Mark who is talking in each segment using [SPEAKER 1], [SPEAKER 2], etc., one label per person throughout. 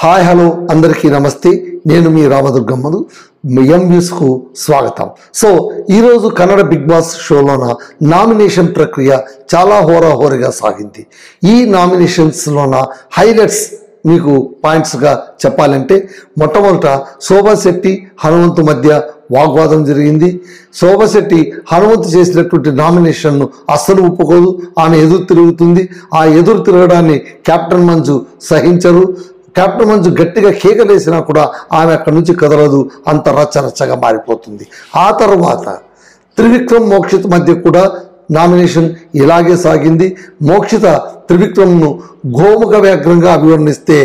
[SPEAKER 1] Hi hello అందరికీ నమస్తే. నేను మీ రామదుర్గమ్మను. ఎంవ్యూస్కు స్వాగతం. సో ఈరోజు కన్నడ బిగ్ బాస్ షోలోన నామినేషన్ ప్రక్రియ చాలా హోరాహోరీగా సాగింది. ఈ నామినేషన్స్లోన హైలైట్స్ మీకు పాయింట్స్గా చెప్పాలంటే, మొట్టమొదట శోభా శెట్టి హనుమంతు మధ్య వాగ్వాదం జరిగింది. శోభా శెట్టి హనుమంతు చేసినటువంటి నామినేషన్ను అస్సలు ఒప్పుకోదు. ఆమె ఎదురు తిరుగుతుంది. ఆ ఎదురు తిరగడాన్ని కెప్టెన్ మంజు సహించరు. కెప్టెన్ మంజు గట్టిగా కేకలేసినా కూడా ఆమె అక్కడి నుంచి కదలదు. అంత రచ్చరచ్చగా మారిపోతుంది. ఆ తర్వాత త్రివిక్రమ్ మోక్షిత్ మధ్య కూడా నామినేషన్ ఇలాగే సాగింది. మోక్షిత త్రివిక్రమ్ను గోముఖ వ్యాఘ్రంగా అభివర్ణిస్తే,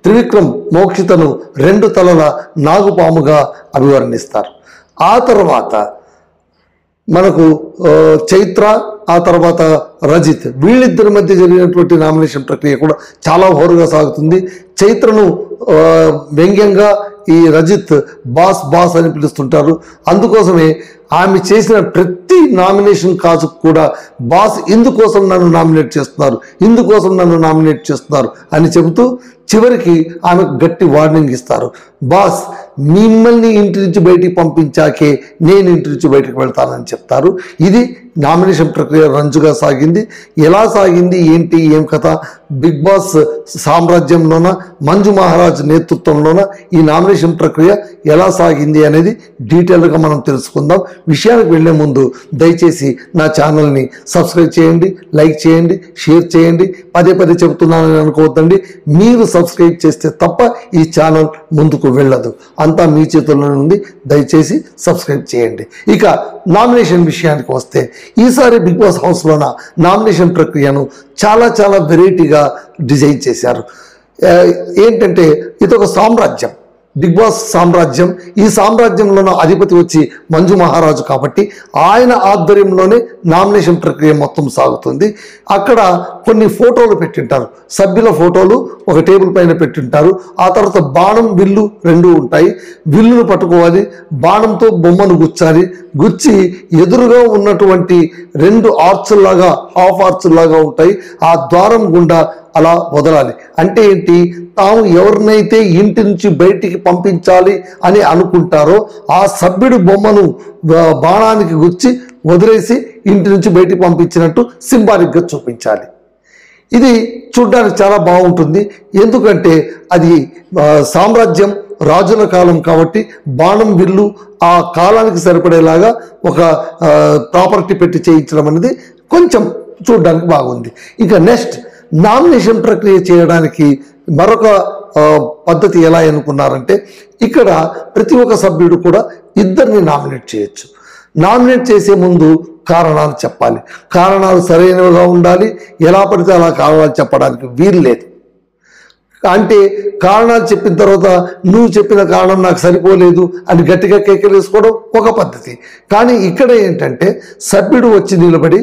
[SPEAKER 1] త్రివిక్రమ్ మోక్షితను 2 తలల నాగుపాముగా అభివర్ణిస్తారు. ఆ తర్వాత మనకు చైత్ర, ఆ తర్వాత రజిత్, వీళ్ళిద్దరి మధ్య జరిగినటువంటి నామినేషన్ ప్రక్రియ కూడా చాలా హోరుగా సాగుతుంది. చైత్రను వ్యంగ్యంగా ఈ రజిత్ బాస్ బాస్ అని పిలుస్తుంటారు. అందుకోసమే ఆమె చేసిన ప్రతి నామినేషన్ కాజుకు కూడా బాస్ ఇందుకోసం నన్ను నామినేట్ చేస్తున్నారు, ఇందుకోసం నన్ను నామినేట్ చేస్తున్నారు అని చెబుతూ చివరికి ఆమెకు గట్టి వార్నింగ్ ఇస్తారు. బాస్, మిమ్మల్ని ఇంటి నుంచి బయటికి పంపించాకే నేను ఇంటి నుంచి బయటకు వెళ్తానని చెప్తారు. ఇది నామినేషన్ ప్రక్రియ రంజుగా సాగింది. ఎలా సాగింది, ఏంటి, ఏం కథ, బిగ్ బాస్ సామ్రాజ్యంలోన మంజు మహారాజ్ నేతృత్వంలోన ఈ నామినేషన్ ప్రక్రియ ఎలా సాగింది అనేది డీటెయిల్గా మనం తెలుసుకుందాం. విషయానికి వెళ్లే ముందు దయచేసి నా ఛానల్ని సబ్స్క్రైబ్ చేయండి, లైక్ చేయండి, షేర్ చేయండి. పదే పదే చెబుతున్నానని అనుకోవద్దండి. మీరు సబ్స్క్రైబ్ చేస్తే తప్ప ఈ ఛానల్ ముందుకు వెళ్ళదు. అంతా మీ చేతుల్లోనే ఉంది. దయచేసి సబ్స్క్రైబ్ చేయండి. ఇక నామినేషన్ విషయానికి వస్తే, ఈసారి బిగ్ బాస్ హౌస్లోన నామినేషన్ ప్రక్రియను చాలా వెరైటీగా డిజైన్ చేశారు. ఏంటంటే ఇదొక సామ్రాజ్యం, బిగ్ బాస్ సామ్రాజ్యం. ఈ సామ్రాజ్యంలోన అధిపతి వచ్చి మంజు మహారాజు కాబట్టి ఆయన ఆధ్వర్యంలోనే నామినేషన్ ప్రక్రియ మొత్తం సాగుతుంది. అక్కడ కొన్ని ఫోటోలు పెట్టింటారు, సభ్యుల ఫోటోలు ఒక టేబుల్ పైన పెట్టింటారు. ఆ తర్వాత బాణం, విల్లు 2 ఉంటాయి. విల్లును పట్టుకోవాలి, బాణంతో బొమ్మను గుచ్చాలి. గుచ్చి ఎదురుగా ఉన్నటువంటి 2 ఆర్చుల్లాగా, హాఫ్ ఆర్చుల్లాగా ఉంటాయి. ఆ ద్వారం గుండా అలా వదలాలి. అంటే ఏంటి, తాము ఎవరినైతే ఇంటి నుంచి బయటికి పంపించాలి అని అనుకుంటారో ఆ సభ్యుడి బొమ్మను బాణానికి గుచ్చి వదిలేసి ఇంటి నుంచి బయటికి పంపించినట్టు సింబాలిక్గా చూపించాలి. ఇది చూడ్డానికి చాలా బాగుంటుంది. ఎందుకంటే అది సామ్రాజ్యం, రాజుల కాలం కాబట్టి బాణం, విల్లు ఆ కాలానికి సరిపడేలాగా ఒక ప్రాపర్టీ పెట్టి చేయించడం అనేది కొంచెం చూడ్డానికి బాగుంది. ఇక నెక్స్ట్, నామినేషన్ ప్రక్రియ చేయడానికి మరొక పద్ధతి ఎలా అనుకున్నారంటే, ఇక్కడ ప్రతి ఒక్క సభ్యుడు కూడా 2 నామినేట్ చేయొచ్చు. నామినేట్ చేసే ముందు కారణాలు చెప్పాలి. కారణాలు సరైనవిగా ఉండాలి. ఎలా పడితే అలా కారణాలు చెప్పడానికి వీలు లేదు. అంటే కారణాలు చెప్పిన తర్వాత నువ్వు చెప్పిన కారణం నాకు సరిపోలేదు అని గట్టిగా కేకలేసుకోవడం ఒక పద్ధతి. కానీ ఇక్కడ ఏంటంటే, సభ్యుడు వచ్చి నిలబడి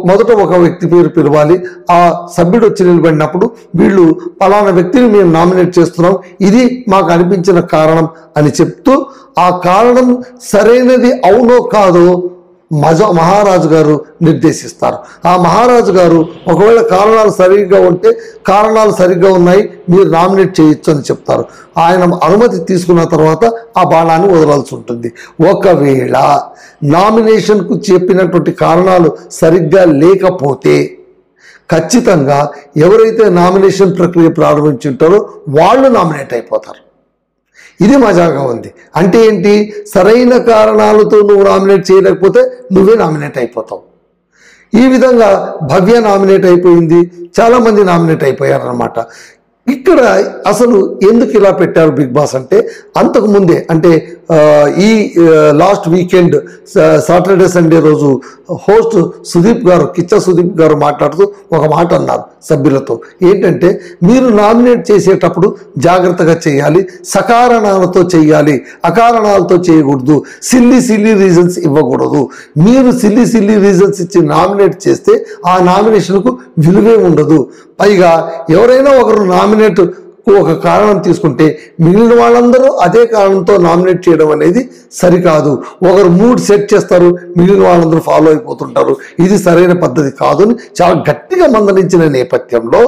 [SPEAKER 1] మొదట ఒక వ్యక్తి పేరు పిలవాలి. ఆ సభ్యుడు వచ్చి నిలబడినప్పుడు వీళ్ళు పలానా వ్యక్తిని మేము నామినేట్ చేస్తున్నాం, ఇది మాకు అనిపించిన కారణం అని చెప్తూ ఆ కారణం సరైనది అవునో కాదో మహారాజు గారు నిర్దేశిస్తారు. ఆ మహారాజు గారు ఒకవేళ కారణాలు సరిగ్గా ఉంటే, కారణాలు సరిగ్గా ఉన్నాయి, మీరు నామినేట్ చేయొచ్చు అని చెప్తారు. ఆయన అనుమతి తీసుకున్న తర్వాత ఆ బాణాన్ని వదలాల్సి ఉంటుంది. ఒకవేళ నామినేషన్కు చెప్పినటువంటి కారణాలు సరిగ్గా లేకపోతే ఖచ్చితంగా ఎవరైతే నామినేషన్ ప్రక్రియ ప్రారంభించుంటారో వాళ్ళు నామినేట్ అయిపోతారు. ఇది మజాగా ఉంది. అంటే ఏంటి, సరైన కారణాలతో నువ్వు నామినేట్ చేయలేకపోతే నువ్వే నామినేట్ అయిపోతావు. ఈ విధంగా భవ్య నామినేట్ అయిపోయింది, చాలామంది నామినేట్ అయిపోయారన్నమాట. ఇక్కడ అసలు ఎందుకు ఇలా పెట్టారు బిగ్ బాస్ అంటే, అంతకుముందే అంటే ఈ లాస్ట్ వీకెండ్ సాటర్డే సండే రోజు హోస్ట్ సుదీప్ గారు, కిచ్చ సుదీప్ గారు మాట్లాడుతూ ఒక మాట అన్నారు సభ్యులతో. ఏంటంటే, మీరు నామినేట్ చేసేటప్పుడు జాగ్రత్తగా చేయాలి, సకారణాలతో చేయాలి, అకారణాలతో చేయకూడదు, సిల్లీ రీజన్స్ ఇవ్వకూడదు. మీరు సిల్లీ రీజన్స్ ఇచ్చి నామినేట్ చేస్తే ఆ నామినేషన్కు విలువే ఉండదు. పైగా ఎవరైనా ఒకరు నామినేట్ ఒక కారణం తీసుకుంటే మిగిలిన వాళ్ళందరూ అదే కారణంతో నామినేట్ చేయడం అనేది సరికాదు. ఒకరు మూడ్ సెట్ చేస్తారు, మిగిలిన వాళ్ళందరూ ఫాలో అయిపోతుంటారు. ఇది సరైన పద్ధతి కాదు అని చాలా గట్టిగా మందలించిన నేపథ్యంలో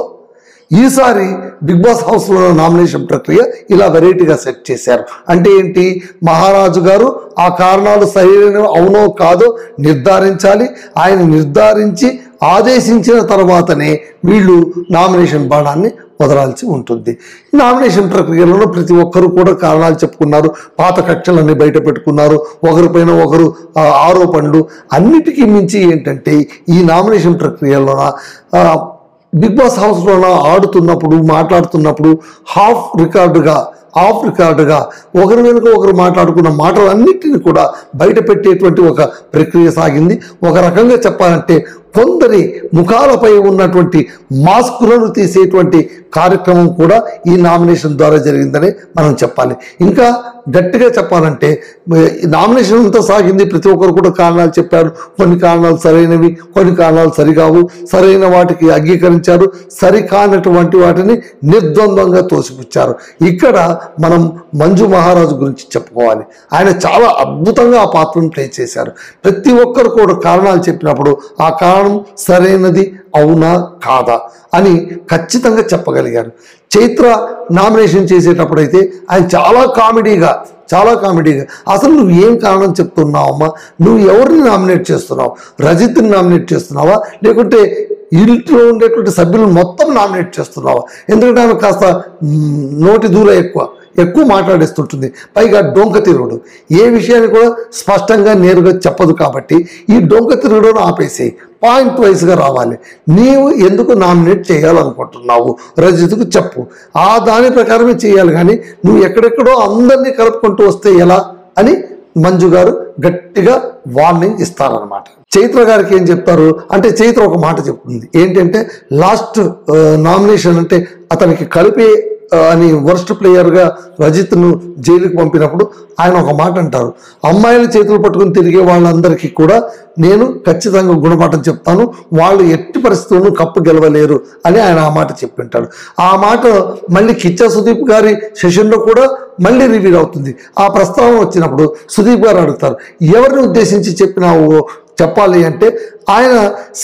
[SPEAKER 1] ఈసారి బిగ్ బాస్ హౌస్లో నామినేషన్ ప్రక్రియ ఇలా వెరైటీగా సెట్ చేశారు. అంటే ఏంటి, మహారాజు గారు ఆ కారణాలు సరైనవి అవునో కాదో నిర్ధారించాలి. ఆయన నిర్ధారించి ఆదేశించిన తర్వాతనే వీళ్ళు నామినేషన్ బాణాన్ని వదలాల్సి ఉంటుంది. నామినేషన్ ప్రక్రియలో ప్రతి ఒక్కరు కూడా కారణాలు చెప్పుకున్నారు, పాత కక్షలన్నీ బయట పెట్టుకున్నారు, ఒకరిపైన ఒకరు ఆరోపణలు. అన్నిటికీ మించి ఏంటంటే ఈ నామినేషన్ ప్రక్రియలోన బిగ్ బాస్ హౌస్లోన ఆడుతున్నప్పుడు మాట్లాడుతున్నప్పుడు ఆఫ్ రికార్డుగా ఒకరి వెనుక ఒకరు మాట్లాడుకున్న మాటలన్నింటినీ కూడా బయట పెట్టేటువంటి ఒక ప్రక్రియ సాగింది. ఒక రకంగా చెప్పాలంటే కొందరి ముఖాలపై ఉన్నటువంటి మాస్కులను తీసేటువంటి కార్యక్రమం కూడా ఈ నామినేషన్ ద్వారా జరిగిందని మనం చెప్పాలి. ఇంకా గట్టిగా చెప్పాలంటే నామినేషన్ అంతా సాగింది, ప్రతి ఒక్కరు కూడా కారణాలు చెప్పారు. కొన్ని కారణాలు సరైనవి, కొన్ని కారణాలు సరికావు, సరైన వాటికి అంగీకరించారు, సరికానటువంటి వాటిని నిర్ద్వంద్వంగా తోసిపుచ్చారు. ఇక్కడ మనం మంజు మహారాజు గురించి చెప్పుకోవాలి. ఆయన చాలా అద్భుతంగా ఆ పాత్రను ప్లే చేశారు. ప్రతి ఒక్కరు కూడా కారణాలు చెప్పినప్పుడు ఆ కారణం సరైనది అవునా కాదా అని ఖచ్చితంగా చెప్పగలిగారు. చైత్ర నామినేషన్ చేసేటప్పుడైతే ఆయన చాలా కామెడీగా అసలు నువ్వు ఏం కారణం చెప్తున్నావమ్మా, నువ్వు ఎవరిని నామినేట్ చేస్తున్నావు, రజిత్ని నామినేట్ చేస్తున్నావా లేకుంటే ఇంట్లో ఉండేటువంటి సభ్యులను మొత్తం నామినేట్ చేస్తున్నావా? ఎందుకంటే ఆమె కాస్త నోటి దూల ఎక్కువ మాట్లాడేస్తుంటుంది. పైగా డొంక తిరుగుడు, ఏ విషయాన్ని కూడా స్పష్టంగా నేరుగా చెప్పదు. కాబట్టి ఈ డొంక తిరుగుడును ఆపేసి పాయింట్ వైజ్గా రావాలి. నీవు ఎందుకు నామినేట్ చేయాలనుకుంటున్నావు రజిత్కు చెప్పు, ఆ దాని ప్రకారమే చేయాలి. కానీ నువ్వు ఎక్కడెక్కడో అందరినీ కలుపుకుంటూ వస్తే ఎలా అని మంజు గారు గట్టిగా వార్నింగ్ ఇస్తారనమాట. చైత్ర గారికి ఏం చెప్తారు అంటే, చైత్ర ఒక మాట చెప్తుంది ఏంటంటే, లాస్ట్ నామినేషన్ అంటే అతనికి కలిపే అని వర్స్ట్ ప్లేయర్గా రజిత్ను జైలుకి పంపినప్పుడు ఆయన ఒక మాట అంటారు, అమ్మాయిల చేతులు పట్టుకుని తిరిగే వాళ్ళందరికీ కూడా నేను ఖచ్చితంగా గుణపాఠం చెప్తాను, వాళ్ళు ఎట్టి పరిస్థితులను కప్పు గెలవలేరు అని ఆయన ఆ మాట చెప్పింటాడు. ఆ మాట మళ్ళీ కిచ్చా సుదీప్ గారి సెషన్లో కూడా మళ్ళీ రివీల్ అవుతుంది. ఆ ప్రస్తావన వచ్చినప్పుడు సుదీప్ గారు అడుగుతారు, ఎవరిని ఉద్దేశించి చెప్పినావు చెప్పాలి అంటే, ఆయన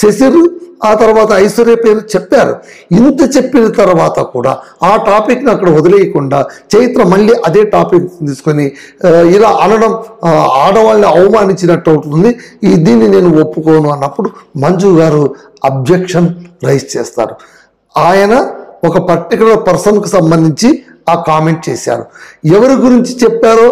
[SPEAKER 1] శశిరు ఆ తర్వాత ఐశ్వర్య పేరు చెప్పారు. ఇంత చెప్పిన తర్వాత కూడా ఆ టాపిక్ని అక్కడ వదిలేయకుండా చైత్ర మళ్ళీ అదే టాపిక్ తీసుకొని ఇలా అనడం ఆడవాళ్ళని అవమానించినట్టు అవుతుంది, దీన్ని నేను ఒప్పుకోను అన్నప్పుడు మంజు గారు అబ్జెక్షన్ రైజ్ చేస్తారు. ఆయన ఒక పర్టికులర్ పర్సన్కు సంబంధించి ఆ కామెంట్ చేశారు. ఎవరి గురించి చెప్పారో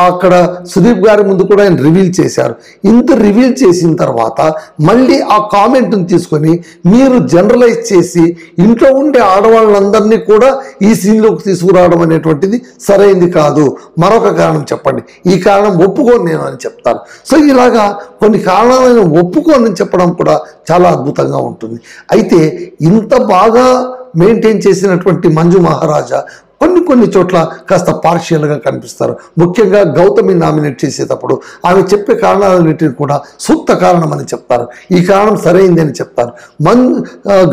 [SPEAKER 1] అక్కడ సుదీప్ గారి ముందు కూడా ఆయన రివీల్ చేశారు. ఇంత రివీల్ చేసిన తర్వాత మళ్ళీ ఆ కామెంట్ని తీసుకొని మీరు జనరలైజ్ చేసి ఇంట్లో ఉండే ఆడవాళ్ళందరినీ కూడా ఈ సీన్లోకి తీసుకురావడం అనేటువంటిది సరైంది కాదు, మరొక కారణం చెప్పండి, ఈ కారణం ఒప్పుకోను నేను అని చెప్తాను. సో ఇలాగా కొన్ని కారణాలను ఒప్పుకోని చెప్పడం కూడా చాలా అద్భుతంగా ఉంటుంది. అయితే ఇంత బాగా మెయింటైన్ చేసినటువంటి మంజు మహారాజా కొన్ని చోట్ల కాస్త పార్షియల్గా కనిపిస్తారు. ముఖ్యంగా గౌతమి నామినేట్ చేసేటప్పుడు ఆమె చెప్పే కారణాలన్నింటినీ కూడా సూక్త కారణం అని చెప్తారు, ఈ కారణం సరైంది అని చెప్తారు.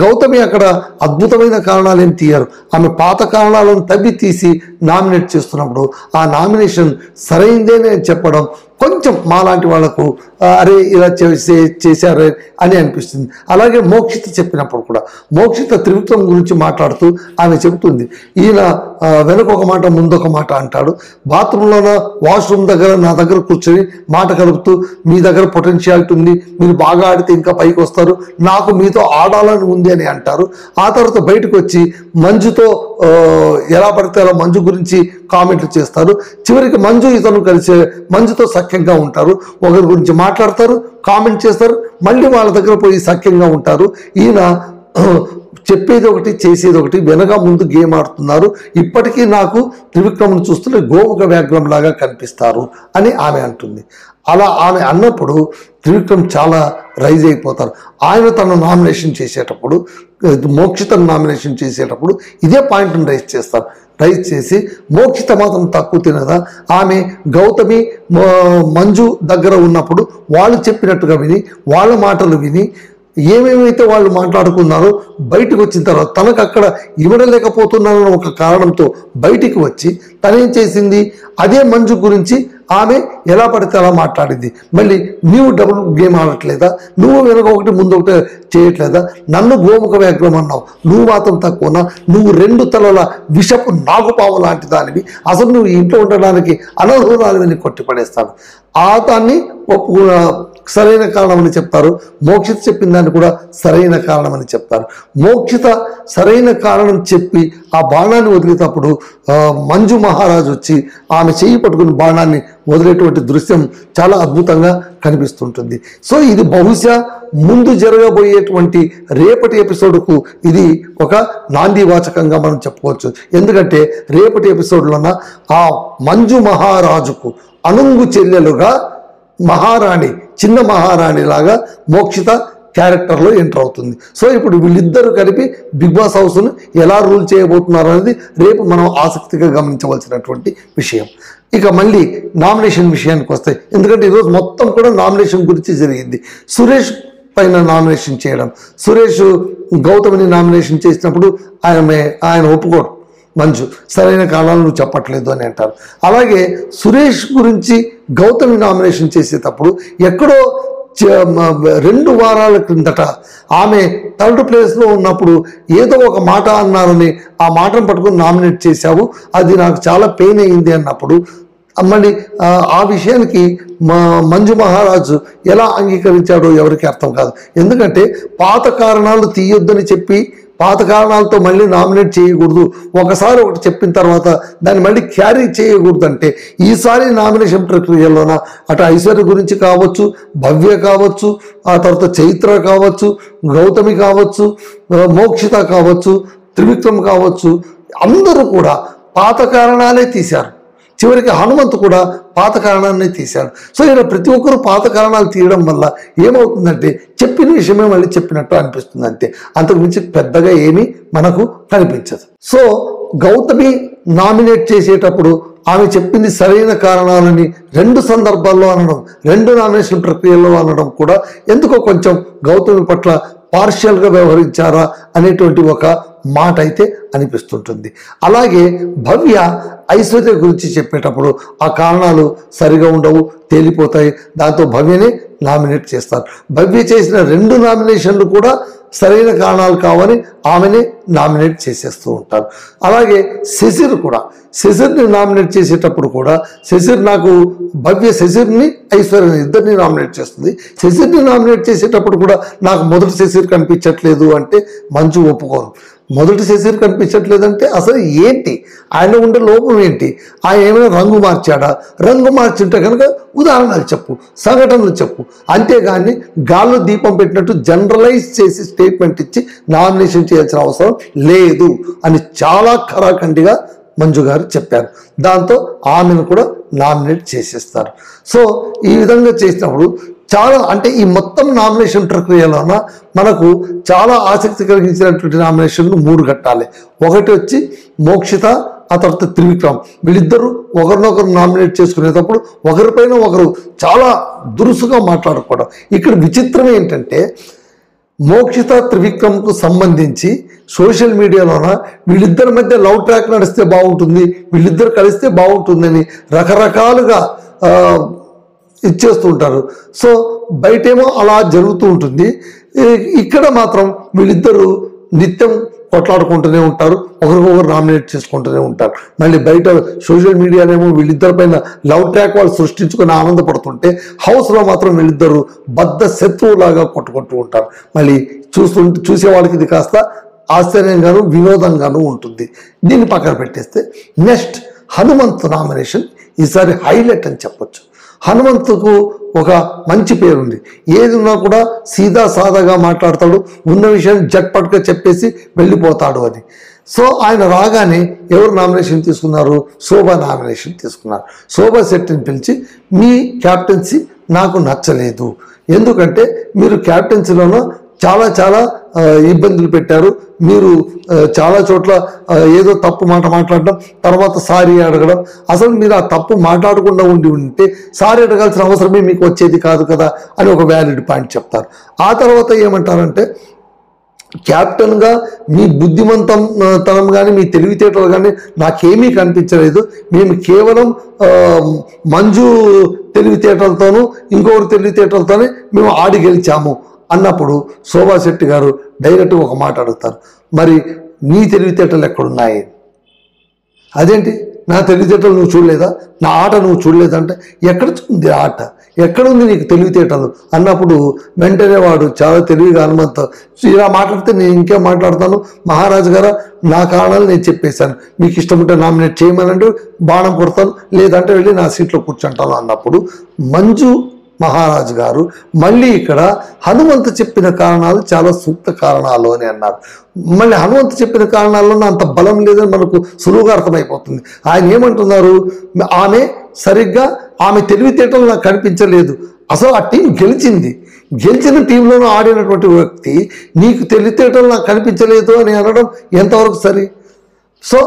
[SPEAKER 1] గౌతమి అక్కడ అద్భుతమైన కారణాలు ఏం తీయరు, ఆమె పాత కారణాలను తవ్వి తీసి నామినేట్ చేస్తున్నప్పుడు ఆ నామినేషన్ సరైందేనే అని చెప్పడం కొంచెం మాలాంటి వాళ్లకు అరే ఇలా చేశారే అని అనిపిస్తుంది. అలాగే మోక్షిత చెప్పినప్పుడు కూడా, మోక్షిత త్రివిక్రమ్ గురించి మాట్లాడుతూ ఆమె చెబుతుంది, ఈయన వెనక ఒక మాట ముందొక మాట అంటాడు, బాత్రూంలోన వాష్రూమ్ దగ్గర నా దగ్గర కూర్చొని మాట కలుపుతూ మీ దగ్గర పొటెన్షియాలిటీ ఉంది, మీరు బాగా ఆడితే ఇంకా పైకి వస్తారు, నాకు మీతో ఆడాలని ఉంది అని అంటారు. ఆ తర్వాత బయటకు వచ్చి మంజుతో ఎలా పడితే అలా మంజు గురించి కామెంట్లు చేస్తారు. చివరికి మంజు ఇతను కలిసి మంజుతో సఖ్యంగా ఉంటారు, ఒకరి గురించి మాట్లాడతారు, కామెంట్ చేస్తారు, మళ్ళీ వాళ్ళ దగ్గర పోయి సఖ్యంగా ఉంటారు. ఈయన చెప్పేది ఒకటి చేసేది ఒకటి, వెనక ముందు గేమ్ ఆడుతున్నారు. ఇప్పటికీ నాకు త్రివిక్రమ్ను చూస్తుంటే గోముఖ వ్యాఘ్రం లాగా కనిపిస్తారు అని ఆమె అంటుంది. అలా ఆమె అన్నప్పుడు త్రివిక్రమ్ చాలా రైజ్ అయిపోతారు. ఆయన తన నామినేషన్ చేసేటప్పుడు, మోక్షితను నామినేషన్ చేసేటప్పుడు ఇదే పాయింట్ని రైజ్ చేస్తారు. రైజ్ చేసి మోక్షిత మాత్రం తక్కువ తినదా, ఆమె గౌతమి మంజు దగ్గర ఉన్నప్పుడు వాళ్ళు చెప్పినట్టుగా విని వాళ్ళ మాటలు విని ఏమేమైతే వాళ్ళు మాట్లాడుకున్నారో బయటకు వచ్చిన తర్వాత తనకు అక్కడ ఇవ్వడలేకపోతున్నానన్న ఒక కారణంతో బయటికి వచ్చి తనేం చేసింది, అదే మంజు గురించి ఆమె ఎలా పడితే అలా మాట్లాడింది. మళ్ళీ నీవు డబుల్ గేమ్ ఆడట్లేదా, నువ్వు వెనక ఒకటి ముందు ఒకటి చేయట్లేదా, నన్ను గోముఖ వ్యాఘ్రం అన్నావు, నువ్వు మాత్రం తక్కువనా, నువ్వు 2 తలల విషపు నాగుపాము లాంటి దానివి, అసలు నువ్వు ఇంట్లో ఉండడానికి అనర్హురాలిని కొట్టిపడేస్తాను. దాన్ని సరైన కారణం అని చెప్తారు. మోక్షిత చెప్పిన దాన్ని కూడా సరైన కారణం అని చెప్తారు. మోక్షిత సరైన కారణం చెప్పి ఆ బాణాన్ని వదిలేటప్పుడు మంజు మహారాజు వచ్చి ఆమె చెయ్యి పట్టుకుని బాణాన్ని వదిలేటువంటి దృశ్యం చాలా అద్భుతంగా కనిపిస్తుంటుంది. సో ఇది బహుశా ముందు జరగబోయేటువంటి రేపటి ఎపిసోడ్కు ఇది ఒక నాందివాచకంగా మనం చెప్పుకోవచ్చు. ఎందుకంటే రేపటి ఎపిసోడ్లోన ఆ మంజు మహారాజుకు అనుంగు చెల్లెలుగా మహారాణి, చిన్న మహారాణి లాగా మోక్షిత క్యారెక్టర్లో ఎంటర్ అవుతుంది. సో ఇప్పుడు వీళ్ళిద్దరూ కలిపి బిగ్ బాస్ హౌస్ను ఎలా రూల్ చేయబోతున్నారు అనేది రేపు మనం ఆసక్తిగా గమనించవలసినటువంటి విషయం. ఇక మళ్ళీ నామినేషన్ విషయానికి వస్తాయి. ఎందుకంటే ఈరోజు మొత్తం కూడా నామినేషన్ గురించి జరిగింది. సురేష్ పైన నామినేషన్ చేయడం, సురేష్ గౌతమిని నామినేషన్ చేసినప్పుడు ఆయన ఒప్పుకోడు, మంజు సరైన కారణాలు నువ్వు చెప్పట్లేదు అని అంటారు. అలాగే సురేష్ గురించి గౌతమి నామినేషన్ చేసేటప్పుడు ఎక్కడో 2 వారాల క్రిందట ఆమె 3rd ప్లేస్లో ఉన్నప్పుడు ఏదో ఒక మాట అన్నారని ఆ మాటను పట్టుకుని నామినేట్ చేశావు, అది నాకు చాలా పెయిన్ అయింది అన్నప్పుడు మళ్ళీ ఆ విషయానికి మంజు మహారాజు ఎలా అంగీకరించాడో ఎవరికి అర్థం కాదు. ఎందుకంటే పాత కారణాలు తీయొద్దని చెప్పి పాత కారణాలతో మళ్ళీ నామినేట్ చేయకూడదు, ఒకసారి ఒకటి చెప్పిన తర్వాత దాన్ని మళ్ళీ క్యారీ చేయకూడదు అంటే ఈసారి నామినేషన్ ప్రక్రియలోన అటు ఐశ్వర్య గురించి కావచ్చు, భవ్య కావచ్చు, ఆ తర్వాత చైత్ర కావచ్చు, గౌతమి కావచ్చు, మోక్షిత కావచ్చు, త్రివిక్రమ్ కావచ్చు, అందరూ కూడా పాత కారణాలే తీశారు. చివరికి హనుమంతు కూడా పాత కారణాన్ని తీశాడు. సో ఇలా ప్రతి ఒక్కరు పాత కారణాలు తీయడం వల్ల ఏమవుతుందంటే చెప్పిన విషయమే మళ్ళీ చెప్పినట్టు అనిపిస్తుంది అంతే, అంతకు మించి పెద్దగా ఏమీ మనకు కనిపించదు. సో గౌతమి నామినేట్ చేసేటప్పుడు ఆమె చెప్పింది సరైన కారణాలని 2 సందర్భాల్లో అనడం, 2 నామినేషన్ ప్రక్రియల్లో అనడం కూడా ఎందుకో కొంచెం గౌతమి పట్ల పార్షియల్గా వ్యవహరించారా అనేటువంటి ఒక మాట అయితే అనిపిస్తుంటుంది. అలాగే భవ్య ఐశ్వర్య గురించి చెప్పేటప్పుడు ఆ కారణాలు సరిగా ఉండవు, తేలిపోతాయి, దాంతో భవ్యనే నామినేట్ చేస్తారు. భవ్య చేసిన 2 నామినేషన్లు కూడా సరైన కారణాలు కావని ఆమెనే నామినేట్ చేసేస్తూ ఉంటారు. అలాగే శశిర్ కూడా, శశిర్ని నామినేట్ చేసేటప్పుడు కూడా భవ్య శశిర్ని ఐశ్వర్యని ఇద్దరిని నామినేట్ చేస్తుంది. శశిర్ని నామినేట్ చేసేటప్పుడు కూడా నాకు మొదటి శశిర్ కనిపించట్లేదు అంటే మంజు ఒప్పుకోరు. మొదటి శశిర్ కనిపించట్లేదంటే అసలు ఏంటి, ఆయన ఉండే లోపం ఏంటి, ఆయన ఏమైనా రంగు మార్చాడా, రంగు మార్చుంటే కనుక ఉదాహరణలు చెప్పు, సంఘటనలు చెప్పు, అంతేగాని గాల్లో దీపం పెట్టినట్టు జనరలైజ్ చేసి స్టేట్మెంట్ ఇచ్చి నామినేషన్ చేయాల్సిన అవసరం లేదు అని చాలా ఖరాఖండిగా మంజు గారు చెప్పారు. దాంతో ఆమెను కూడా నామినేట్ చేసేస్తారు. సో ఈ విధంగా చేసినప్పుడు చాలా అంటే ఈ మొత్తం నామినేషన్ ప్రక్రియలోన మనకు చాలా ఆసక్తి కలిగించినటువంటి నామినేషన్లు 3 ఘట్టాలే. ఒకటి వచ్చి మోక్షిత, ఆ తర్వాత త్రివిక్రమ్, వీళ్ళిద్దరూ ఒకరినొకరు నామినేట్ చేసుకునేటప్పుడు ఒకరిపైన ఒకరు చాలా దురుసుగా మాట్లాడుకోవడం. ఇక్కడ విచిత్రం ఏంటంటే మోక్షిత త్రివిక్రమ్కు సంబంధించి సోషల్ మీడియాలోన వీళ్ళిద్దరి మధ్య లవ్ ట్రాక్ నడిస్తే బాగుంటుంది, వీళ్ళిద్దరు కలిస్తే బాగుంటుందని రకరకాలుగా ఇచ్చేస్తూ ఉంటారు. సో బయటేమో అలా జరుగుతూ ఉంటుంది, ఇక్కడ మాత్రం వీళ్ళిద్దరూ నిత్యం కొట్లాడుకుంటూనే ఉంటారు, ఒకరికొకరు నామినేట్ చేసుకుంటూనే ఉంటారు. మళ్ళీ బయట సోషల్ మీడియానేమో వీళ్ళిద్దరి పైన లవ్ ట్రాక్ వాళ్ళు సృష్టించుకొని ఆనందపడుతుంటే హౌస్లో మాత్రం వీళ్ళిద్దరూ బద్ధ శత్రువులాగా కొట్టుకుంటూ ఉంటారు. మళ్ళీ చూసేవాళ్ళకి ఇది కాస్త ఆశ్చర్యంగాను వినోదంగాను ఉంటుంది. దీన్ని పక్కన పెట్టేస్తే నెక్స్ట్ హనుమంత్ నామినేషన్ ఈసారి హైలైట్ అని చెప్పొచ్చు. హనుమంతుకు ఒక మంచి పేరుంది, ఏది ఉన్నా కూడా సీదా సాదాగా మాట్లాడతాడు, ఉన్న విషయాన్ని జట్పట్గా చెప్పేసి వెళ్ళిపోతాడు అని. సో ఆయన రాగానే ఎవరు నామినేషన్ తీసుకున్నారు, శోభ నామినేషన్ తీసుకున్నారు. శోభ శెట్టిని పిలిచి మీ క్యాప్టెన్సీ నాకు నచ్చలేదు, ఎందుకంటే మీరు క్యాప్టెన్సీలోనూ చాలా ఇబ్బందులు పెట్టారు, మీరు చాలా చోట్ల ఏదో తప్పు మాట మాట్లాడడం, తర్వాత సారీ అడగడం, అసలు మీరు ఆ తప్పు మాట్లాడకుండా ఉంటే సారీ అడగాల్సిన అవసరమే మీకు వచ్చేది కాదు కదా అని ఒక వ్యాలిడ్ పాయింట్ చెప్తారు. ఆ తర్వాత ఏమంటారంటే క్యాప్టెన్గా మీ బుద్ధిమంతనం కానీ మీ తెలివితేటలు కానీ నాకేమీ కనిపించలేదు. మేము కేవలం మంజు తెలివితేటలతోనూ ఇంకొకరి తెలివితేటలతోనే మేము ఆడి గెలిచాము అన్నప్పుడు శోభా శెట్టి గారు డైరెక్ట్గా ఒక మాట అడుగుతారు, మరి నీ తెలివితేటలు ఎక్కడున్నాయి? అదేంటి నా తెలివితేటలు నువ్వు చూడలేదా, నా ఆట నువ్వు చూడలేదంటే ఎక్కడ ఉంది ఆట, ఎక్కడుంది నీకు తెలివితేటలు అన్నప్పుడు వెంటనే వాడు చాలా తెలివిగా హనుమంత్ ఇలా మాట్లాడితే నేను ఇంకేం మాట్లాడతాను, మహారాజు గారు నా కారణాలు నేను చెప్పేశాను, మీకు ఇష్టం ఉంటే నామినేట్ చేయమనంటే బాణం కొడతాను, లేదంటే వెళ్ళి నా సీట్లో కూర్చుంటాను అన్నప్పుడు మంజు మహారాజు గారు మళ్ళీ ఇక్కడ హనుమంతు చెప్పిన కారణాలు చాలా సూక్త కారణాలు అని అన్నారు. మళ్ళీ హనుమంతు చెప్పిన కారణాల్లో అంత బలం లేదని మనకు సులువుగా అర్థమైపోతుంది. ఆయన ఏమంటున్నారు, ఆమె సరిగ్గా ఆమె తెలివితేటలు నాకు కనిపించలేదు, అసలు ఆ టీం గెలిచిన టీంలోనూ ఆడినటువంటి వ్యక్తి నీకు తెలివితేటలు నాకు కనిపించలేదు అని అనడం ఎంతవరకు సరి? సో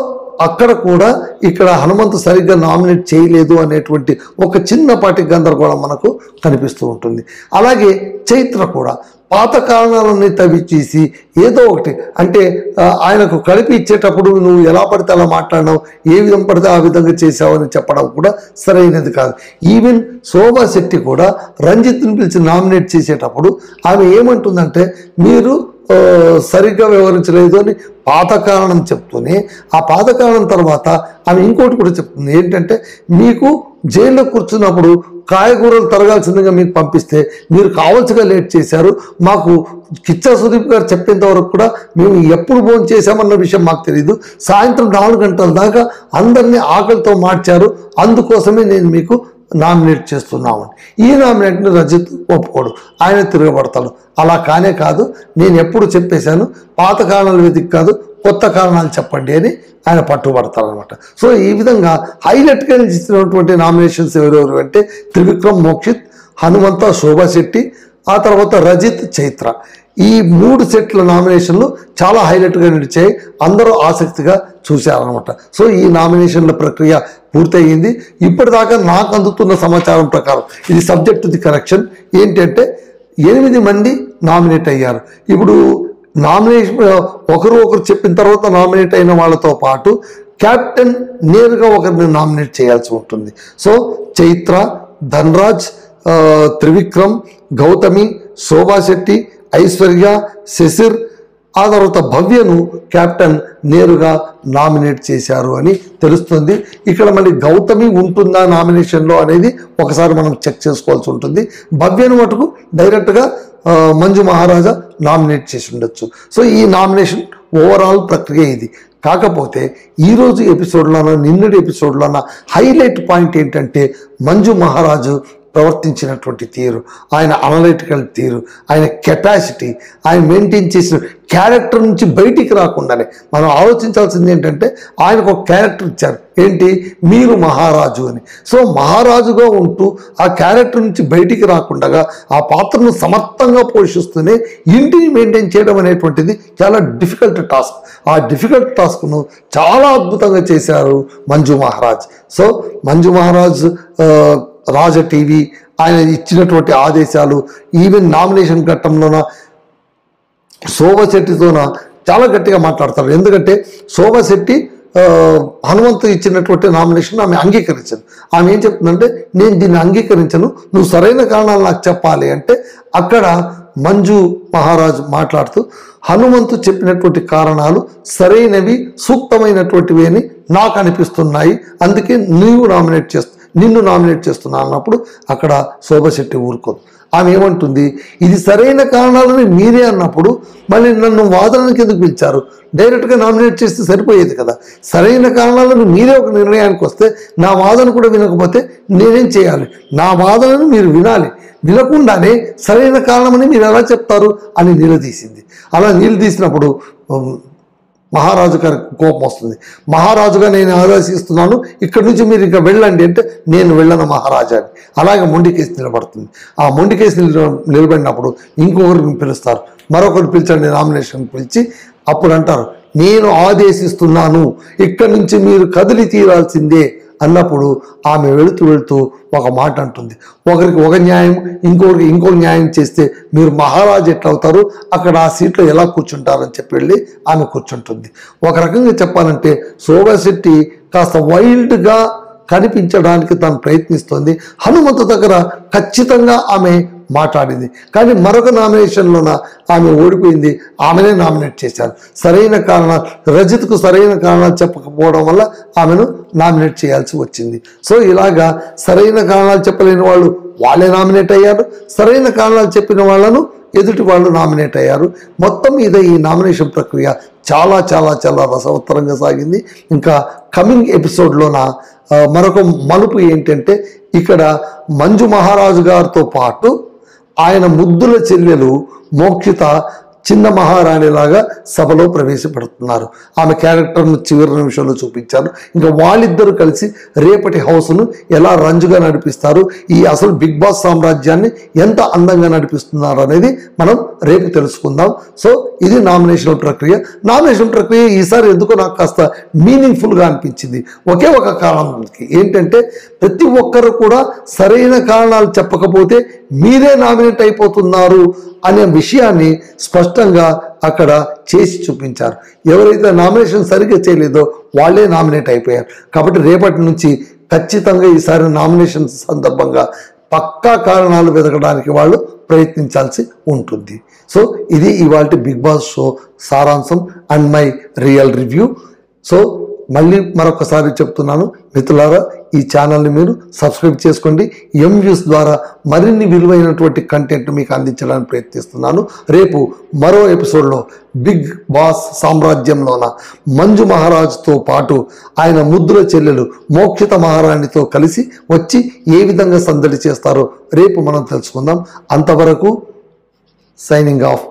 [SPEAKER 1] అక్కడ కూడా ఇక్కడ హనుమంతు సరిగ్గా నామినేట్ చేయలేదు అనేటువంటి ఒక చిన్నపాటి గందరగోళం మనకు కనిపిస్తూ ఉంటుంది. అలాగే చైత్ర కూడా పాత కారణాలన్నీ తవ్విచేసి ఏదో ఒకటి అంటే ఆయనకు కలిపి ఇచ్చేటప్పుడు నువ్వు ఎలా పడితే అలా మాట్లాడినావు, ఏ విధం పడితే ఆ విధంగా చేసావు అని చెప్పడం కూడా సరైనది కాదు. ఈవెన్ శోభా శెట్టి కూడా రంజిత్ని పిలిచి నామినేట్ చేసేటప్పుడు ఆమె ఏమంటుందంటే మీరు సరిగ్గా వివరించలేదు అని పాత కారణం చెప్తూనే ఆ పాత కారణం తర్వాత ఆమె ఇంకోటి కూడా చెప్తుంది, ఏంటంటే మీకు జైల్లో కూర్చున్నప్పుడు కాయగూరలు తరగాల్సిందిగా మీకు పంపిస్తే మీరు కావాల్సిగా లేట్ చేశారు, మాకు కిచ్చా సుదీప్ గారు చెప్పేంత వరకు కూడా మేము ఎప్పుడు భోజనం చేశామన్న విషయం మాకు తెలియదు, సాయంత్రం 4 గంటల దాకా అందరినీ ఆకలితో మార్చారు, అందుకోసమే నేను మీకు నామినేట్ చేస్తున్నామని. ఈ నామినేట్ని రజిత్ ఒప్పుకోడు, ఆయన తిరగబడతాడు. అలా కానే కాదు, నేను ఎప్పుడు చెప్పేశాను, పాత కారణాలు వెతికి కాదు కొత్త కారణాలు చెప్పండి అని ఆయన పట్టుబడతారు అనమాట. సో ఈ విధంగా హైలైట్గా ఇచ్చినటువంటి నామినేషన్స్ ఎవరెవరు అంటే త్రివిక్రమ్, మోక్షిత్, హనుమంత, శోభా శెట్టి, ఆ తర్వాత రజిత్, చైత్ర. ఈ 3 సెట్ల నామినేషన్లు చాలా హైలైట్గా నిలిచాయి, అందరూ ఆసక్తిగా చూశారనమాట. సో ఈ నామినేషన్ల ప్రక్రియ పూర్తయింది. ఇప్పటిదాకా నాకు అందుతున్న సమాచారం ప్రకారం ఇది సబ్జెక్ట్ టు ది కరెక్షన్ ఏంటంటే 8 మంది నామినేట్ అయ్యారు. ఇప్పుడు నామినేషన్ ఒకరు చెప్పిన తర్వాత నామినేట్ అయిన వాళ్ళతో పాటు క్యాప్టెన్ నేరుగా ఒకరిని నామినేట్ చేయాల్సి ఉంటుంది. సో చైత్ర, ధన్రాజ్, త్రివిక్రమ్, గౌతమి, శోభా శెట్టి, ఐశ్వర్య, శశిర్, ఆ తర్వాత భవ్యను క్యాప్టెన్ నేరుగా నామినేట్ చేశారు అని తెలుస్తుంది. ఇక్కడ మళ్ళీ గౌతమి ఉంటుందా నామినేషన్లో అనేది ఒకసారి మనం చెక్ చేసుకోవాల్సి ఉంటుంది. భవ్యను మటుకు డైరెక్ట్గా మంజు మహారాజా నామినేట్ చేసి ఉండొచ్చు. సో ఈ నామినేషన్ ఓవరాల్ ప్రక్రియ ఇది. కాకపోతే ఈరోజు ఎపిసోడ్లోన నిన్నటి ఎపిసోడ్లోన హైలైట్ పాయింట్ ఏంటంటే మంజు మహారాజు ప్రవర్తించినటువంటి తీరు, ఆయన అనలిటికల్ తీరు, ఆయన కెపాసిటీ, ఆయన మెయింటైన్ చేసిన క్యారెక్టర్ నుంచి బయటికి రాకుండానే మనం ఆలోచించాల్సింది ఏంటంటే ఆయనకు ఒక క్యారెక్టర్ ఇచ్చారు, ఏంటి మీరు మహారాజు అని. సో మహారాజుగా ఉంటూ ఆ క్యారెక్టర్ నుంచి బయటికి రాకుండా ఆ పాత్రను సమర్థంగా పోషిస్తూనే ఇంటిని మెయింటైన్ చేయడం అనేటువంటిది చాలా డిఫికల్ట్ టాస్క్. ఆ డిఫికల్ట్ టాస్క్ను చాలా అద్భుతంగా చేశారు మంజు మహారాజ్. సో మంజు మహారాజ్ రాజ టీవీ ఆయన ఇచ్చినటువంటి ఆదేశాలు, ఈవెన్ నామినేషన్ ఘట్టంలోన శోభా శెట్టితోన చాలా గట్టిగా మాట్లాడతారు. ఎందుకంటే శోభా శెట్టి హనుమంతు ఇచ్చినటువంటి నామినేషన్ ఆమె అంగీకరించదు. ఆమె ఏం చెప్తుందంటే నేను దీన్ని అంగీకరించను, నువ్వు సరైన కారణాలు నాకు చెప్పాలి అంటే అక్కడ మంజు మహారాజ్ మాట్లాడుతూ హనుమంతు చెప్పినటువంటి కారణాలు సరైనవి, సూక్తమైనటువంటివి అని నాకు అనిపిస్తున్నాయి, అందుకే నిన్ను నామినేట్ చేస్తున్నా అన్నప్పుడు అక్కడ శోభా శెట్టి ఊరుకోదు. ఆమె ఏమంటుంది, ఇది సరైన కారణాలని మీరే అన్నప్పుడు మళ్ళీ నన్ను వాదనకి ఎందుకు పిలిచారు, డైరెక్ట్గా నామినేట్ చేస్తే సరిపోయేది కదా, సరైన కారణాలను మీరే ఒక నిర్ణయానికి వస్తే నా వాదన కూడా వినకపోతే నేనేం చేయాలి, నా వాదనను మీరు వినాలి, వినకుండానే సరైన కారణమని మీరు ఎలా చెప్తారు అని నిలదీసింది. అలా నిలదీసినప్పుడు మహారాజు గారికి కోపం వస్తుంది. మహారాజుగా నేను ఆదేశిస్తున్నాను, ఇక్కడి నుంచి మీరు ఇంకా వెళ్ళండి అంటే నేను వెళ్ళను మహారాజా అని అలాగే మొండికేసి నిలబడుతుంది. ఆ మొండికేసి నిలబడినప్పుడు ఇంకొకరిని పిలుస్తారు, మరొకరు పిలిచండి నామినేషన్ పిలిచి అప్పుడు అంటారు నేను ఆదేశిస్తున్నాను, ఇక్కడి నుంచి మీరు కదిలి తీరాల్సిందే అన్నప్పుడు ఆమె వెళుతూ ఒక మాట అంటుంది, ఒకరికి ఒక న్యాయం ఇంకొకరికి ఇంకో న్యాయం చేస్తే మీరు మహారాజు ఎట్లా అవుతారు, అక్కడ ఆ సీట్లో ఎలా కూర్చుంటారని చెప్పి వెళ్ళి ఆమె కూర్చుంటుంది. ఒక రకంగా చెప్పాలంటే శోభా శెట్టి కాస్త వైల్డ్గా కనిపించడానికి తను ప్రయత్నిస్తుంది. హనుమంతు దగ్గర ఖచ్చితంగా ఆమె మాట్లాడింది, కానీ మరొక నామినేషన్లోన ఆమె ఓడిపోయింది. ఆమెనే నామినేట్ చేశారు. సరైన కారణాలు, రజిత్కు సరైన కారణాలు చెప్పకపోవడం వల్ల ఆమెను నామినేట్ చేయాల్సి వచ్చింది. సో ఇలాగా సరైన కారణాలు చెప్పలేని వాళ్ళు వాళ్ళే నామినేట్ అయ్యారు, సరైన కారణాలు చెప్పిన వాళ్ళను ఎదుటి వాళ్ళు నామినేట్ అయ్యారు. మొత్తం మీద ఈ నామినేషన్ ప్రక్రియ చాలా చాలా చాలా రసవత్తరంగా సాగింది. ఇంకా కమింగ్ ఎపిసోడ్లోన మరొక మలుపు ఏంటంటే, ఇక్కడ మంజు మహారాజు గారితో పాటు ఆయన ముద్దుల చెల్లెలు మోక్షిత చిన్న మహారాణిలాగా సభలో ప్రవేశపెడుతున్నారు. ఆమె క్యారెక్టర్ను చివరి నిమిషంలో చూపించారు. ఇంకా వాళ్ళిద్దరూ కలిసి రేపటి హౌస్ను ఎలా రంజుగా నడిపిస్తారు, ఈ అసలు బిగ్ బాస్ సామ్రాజ్యాన్ని ఎంత అందంగా నడిపిస్తున్నారు అనేది మనం రేపు తెలుసుకుందాం. సో ఇది నామినేషన్ ప్రక్రియ ఈసారి ఎందుకో నాకు కాస్త మీనింగ్ఫుల్గా అనిపించింది. ఒకే ఒక కారణానికి ఏంటంటే, ప్రతి ఒక్కరు కూడా సరైన కారణాలు చెప్పకపోతే మీరే నామినేట్ అయిపోతున్నారు అనే విషయాన్ని స్పష్టంగా అక్కడ చేసి చూపించారు. ఎవరైతే నామినేషన్ సరిగ్గా చేయలేదో వాళ్ళే నామినేట్ అయిపోయారు. కాబట్టి రేపటి నుంచి ఖచ్చితంగా ఈసారి నామినేషన్ సందర్భంగా పక్కా కారణాలు వెతకడానికి వాళ్ళు ప్రయత్నించాల్సి ఉంటుంది. సో ఇది ఇవాల్టి బిగ్ బాస్ షో సారాంశం and my real review. So మళ్ళీ మరొకసారి చెప్తున్నాను మిత్రులారా, ఈ ఛానల్ని మీరు సబ్స్క్రైబ్ చేసుకోండి. ఎంవ్యూస్ ద్వారా మరిన్ని విలువైనటువంటి కంటెంట్ మీకు అందించడానికి ప్రయత్నిస్తున్నాను. రేపు మరో ఎపిసోడ్లో బిగ్ బాస్ సామ్రాజ్యంలోన మంజు మహారాజుతో పాటు ఆయన ముద్దుల చెల్లెలు మోక్షిత మహారాణితో కలిసి వచ్చి ఏ విధంగా సందడి చేస్తారో రేపు మనం తెలుసుకుందాం. అంతవరకు సైనింగ్ ఆఫ్.